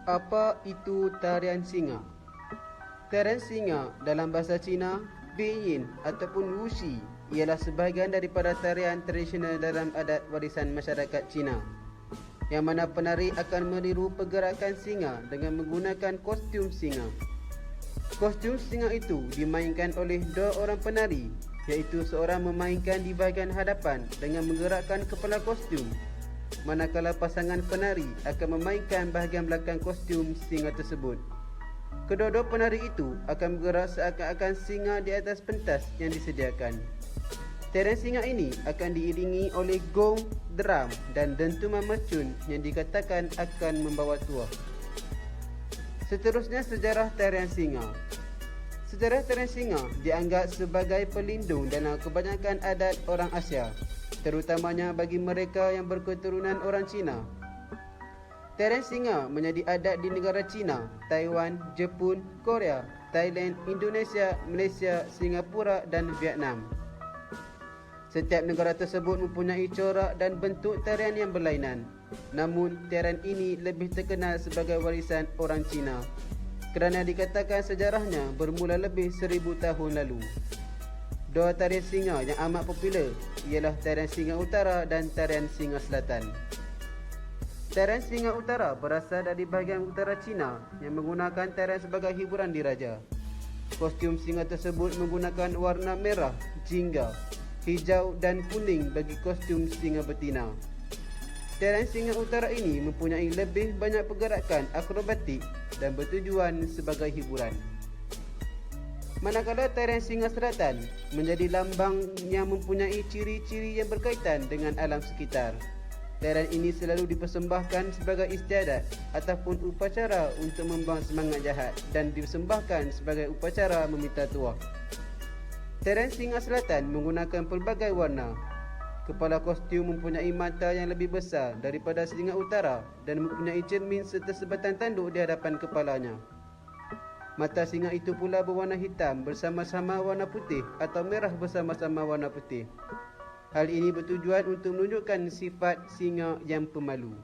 Apa itu tarian singa? Tarian singa dalam bahasa Cina, Biyin ataupun Wuxi ialah sebahagian daripada tarian tradisional dalam adat warisan masyarakat Cina, yang mana penari akan meniru pergerakan singa dengan menggunakan kostum singa. Kostum singa itu dimainkan oleh dua orang penari, iaitu seorang memainkan di bahagian hadapan dengan menggerakkan kepala kostum, manakala pasangan penari akan memainkan bahagian belakang kostum singa tersebut. Kedua-dua penari itu akan bergerak seakan-akan singa di atas pentas yang disediakan. Tarian singa ini akan diiringi oleh gong, drum dan dentuman mercun yang dikatakan akan membawa tuah. Seterusnya, sejarah tarian singa. Sejarah tarian singa dianggap sebagai pelindung dalam kebanyakan adat orang Asia, terutamanya bagi mereka yang berketurunan orang Cina. Tarian singa menjadi adat di negara China, Taiwan, Jepun, Korea, Thailand, Indonesia, Malaysia, Singapura dan Vietnam. Setiap negara tersebut mempunyai corak dan bentuk tarian yang berlainan. Namun, tarian ini lebih terkenal sebagai warisan orang Cina kerana dikatakan sejarahnya bermula lebih 1000 tahun lalu. Dua tarian singa yang amat popular ialah tarian singa utara dan tarian singa selatan. Tarian singa utara berasal dari bahagian utara Cina yang menggunakan tarian sebagai hiburan diraja. Kostum singa tersebut menggunakan warna merah, jingga, hijau dan kuning bagi kostum singa betina. Tarian singa utara ini mempunyai lebih banyak pergerakan akrobatik dan bertujuan sebagai hiburan. Manakala tarian singa selatan menjadi lambang yang mempunyai ciri-ciri yang berkaitan dengan alam sekitar. Tarian ini selalu dipersembahkan sebagai istiadat ataupun upacara untuk membuang semangat jahat dan dipersembahkan sebagai upacara meminta tuah. Tarian singa selatan menggunakan pelbagai warna. Kepala kostum mempunyai mata yang lebih besar daripada singa utara dan mempunyai cermin serta sebatang tanduk di hadapan kepalanya. Mata singa itu pula berwarna hitam bersama-sama warna putih atau merah bersama-sama warna putih. Hal ini bertujuan untuk menunjukkan sifat singa yang pemalu.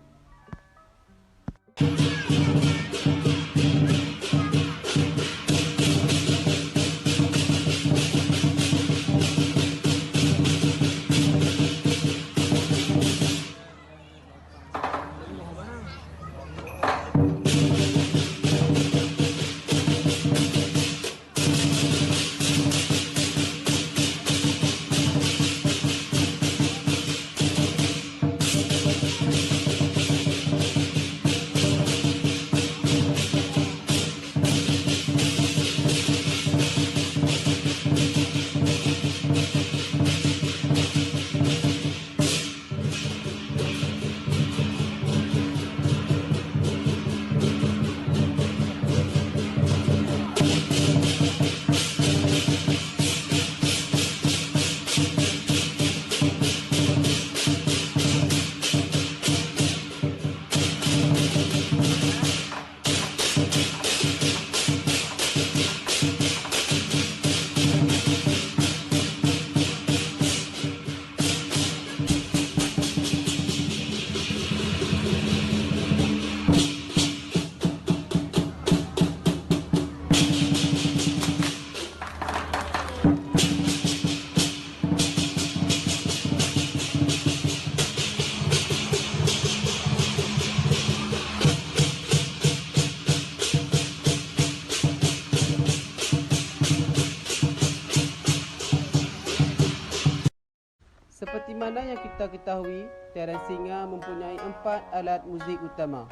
Seperti mana yang kita ketahui, tarian singa mempunyai 4 alat muzik utama.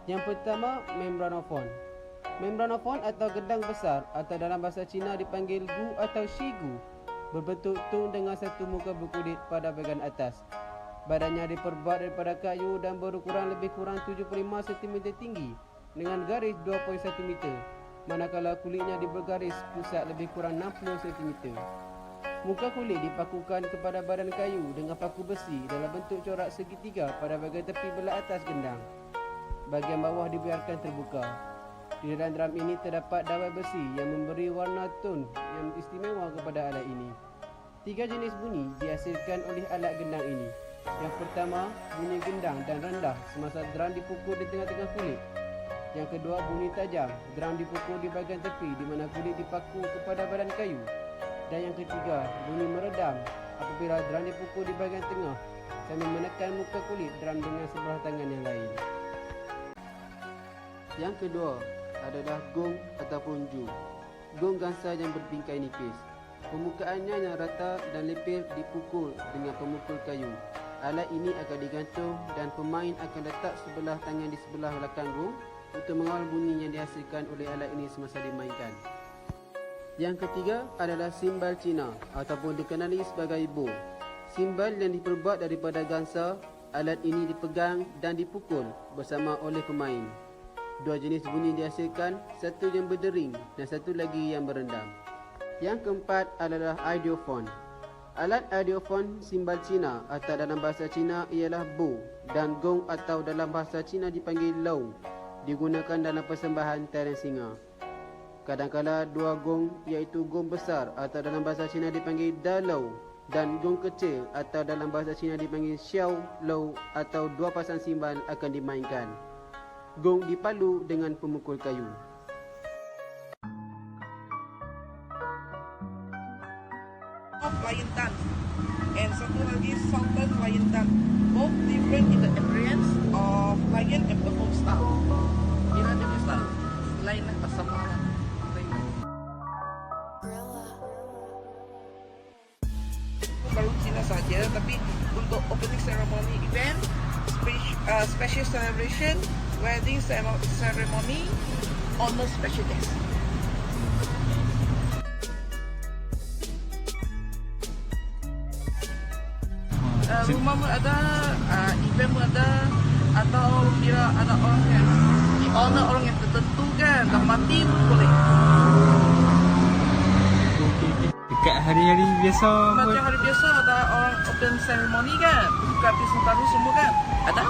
Yang pertama, membranofon. Membranofon atau gendang besar atau dalam bahasa Cina dipanggil gu atau shigu, berbentuk tung dengan satu muka berkulit pada bahagian atas. Badannya diperbuat daripada kayu dan berukuran lebih kurang 75 cm tinggi dengan garis 2.1 meter, manakala kulitnya dibergaris pusat lebih kurang 60 cm. Muka kulit dipakukan kepada badan kayu dengan paku besi dalam bentuk corak segitiga pada bahagian tepi belah atas gendang. Bahagian bawah dibiarkan terbuka. Di dalam drum ini terdapat dawai besi yang memberi warna tone yang istimewa kepada alat ini. 3 jenis bunyi dihasilkan oleh alat gendang ini. Yang pertama, bunyi gendang dan rendah semasa drum dipukul di tengah-tengah kulit. Yang kedua, bunyi tajam. Drum dipukul di bahagian tepi di mana kulit dipaku kepada badan kayu. Dan yang ketiga, bunyi meredam apabila drum dipukul di bahagian tengah sambil menekan muka kulit drum dengan sebelah tangan yang lain. Yang kedua adalah gong ataupun ju. Gong gangsa yang berbingkai nipis. Permukaannya yang rata dan lepir dipukul dengan pemukul kayu. Alat ini akan digantung dan pemain akan letak sebelah tangan di sebelah belakang gong untuk mengawal bunyi yang dihasilkan oleh alat ini semasa dimainkan. Yang ketiga adalah simbal Cina ataupun dikenali sebagai bo. Simbal yang diperbuat daripada gangsa, alat ini dipegang dan dipukul bersama oleh pemain. Dua jenis bunyi dihasilkan, satu yang berdering dan satu lagi yang berendam. Yang keempat adalah ideophone. Alat ideophone simbal Cina atau dalam bahasa Cina ialah bo dan gong atau dalam bahasa Cina dipanggil lau. Digunakan dalam persembahan tarian singa. Kadang-kala dua gong iaitu gong besar atau dalam bahasa Cina dipanggil dalau dan gong kecil atau dalam bahasa Cina dipanggil xiao lau atau dua pasang simbal akan dimainkan. Gong dipalu dengan pemukul kayu. Lion dance and satu lagi Sultan Lion dance, both different in the appearance of lion and perform style. Kira dia punya style lain lah sama baru Cina saja, tapi untuk opening ceremony event, special celebration, wedding ceremony, honor special guest. Rumah pun ada, event pun ada, atau kira ada orang yang honor orang yang tertentu kan, dah mati pun boleh. Dekat hari-hari biasa. Macam hari biasa ada orang open ceremony kan, buka pisau baru semua kan, ada.